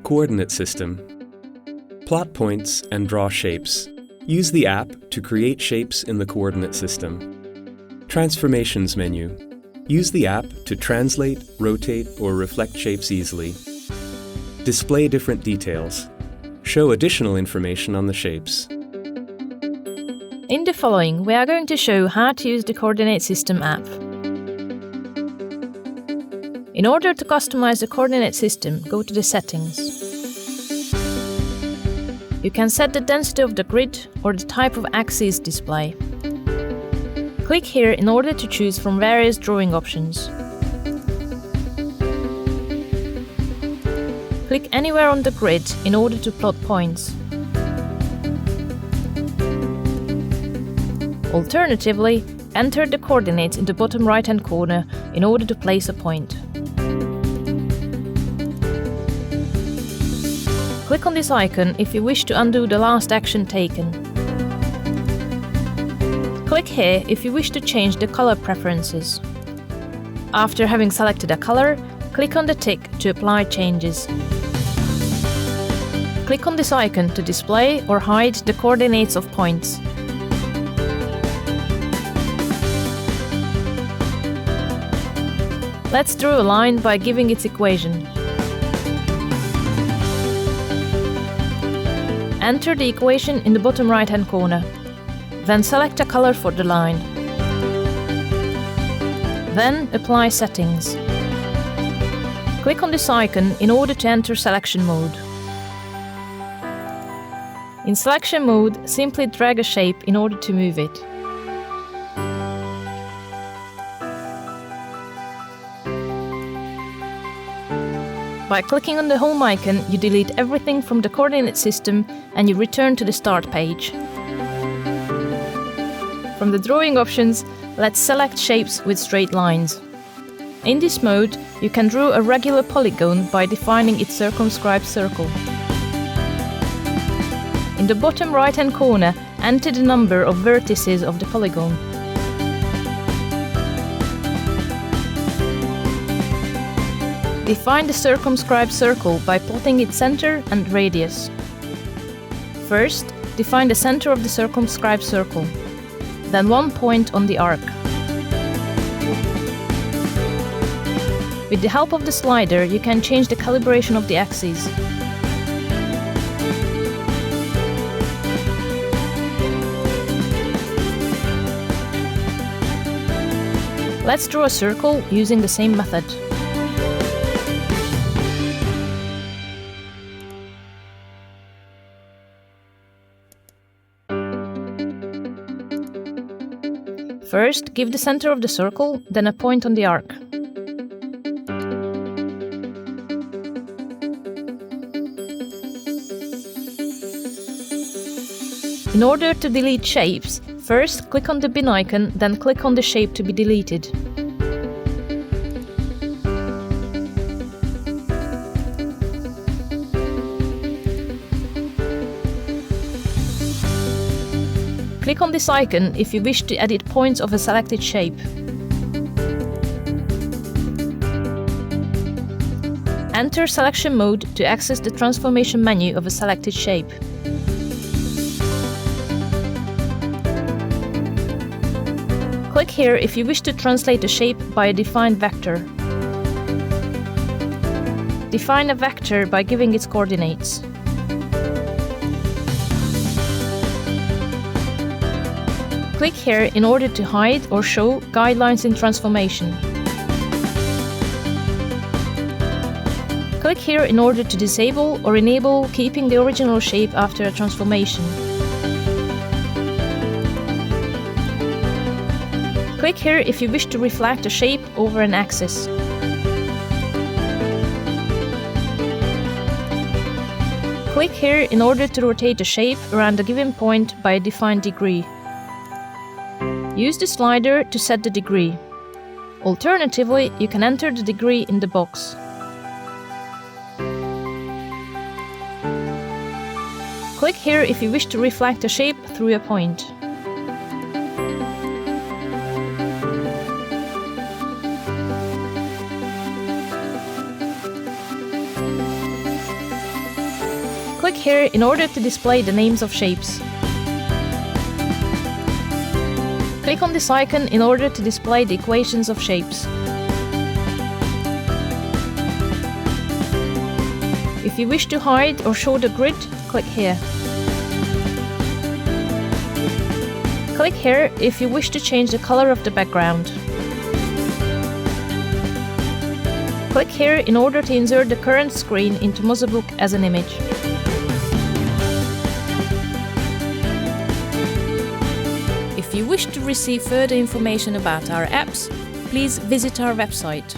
Coordinate system. Plot points and draw shapes. Use the app to create shapes in the coordinate system. Transformations menu. Use the app to translate, rotate, or reflect shapes easily. Display different details. Show additional information on the shapes. In the following, we are going to show how to use the Coordinate System app. In order to customize the coordinate system, go to the Settings. You can set the density of the grid or the type of axis display. Click here in order to choose from various drawing options. Click anywhere on the grid in order to plot points. Alternatively, enter the coordinates in the bottom right-hand corner in order to place a point. Click on this icon if you wish to undo the last action taken. Click here if you wish to change the color preferences. After having selected a color, click on the tick to apply changes. Click on this icon to display or hide the coordinates of points. Let's draw a line by giving its equation. Enter the equation in the bottom right-hand corner. Then select a color for the line. Then apply settings. Click on this icon in order to enter selection mode. In selection mode, simply drag a shape in order to move it. By clicking on the home icon, you delete everything from the coordinate system and you return to the start page. From the drawing options, let's select shapes with straight lines. In this mode, you can draw a regular polygon by defining its circumscribed circle. In the bottom right-hand corner, enter the number of vertices of the polygon. Define the circumscribed circle by plotting its center and radius. First, define the center of the circumscribed circle, then one point on the arc. With the help of the slider, you can change the calibration of the axes. Let's draw a circle using the same method. First, give the center of the circle, then a point on the arc. In order to delete shapes, first click on the bin icon, then click on the shape to be deleted. Click on this icon if you wish to edit points of a selected shape. Enter selection mode to access the transformation menu of a selected shape. Click here if you wish to translate a shape by a defined vector. Define a vector by giving its coordinates. Click here in order to hide or show guidelines in transformation. Click here in order to disable or enable keeping the original shape after a transformation. Click here if you wish to reflect a shape over an axis. Click here in order to rotate a shape around a given point by a defined degree. Use the slider to set the degree. Alternatively, you can enter the degree in the box. Click here if you wish to reflect a shape through a point. Click here in order to display the names of shapes. Click on this icon in order to display the equations of shapes. If you wish to hide or show the grid, click here. Click here if you wish to change the color of the background. Click here in order to insert the current screen into mozaBook as an image. If you wish to receive further information about our apps, please visit our website.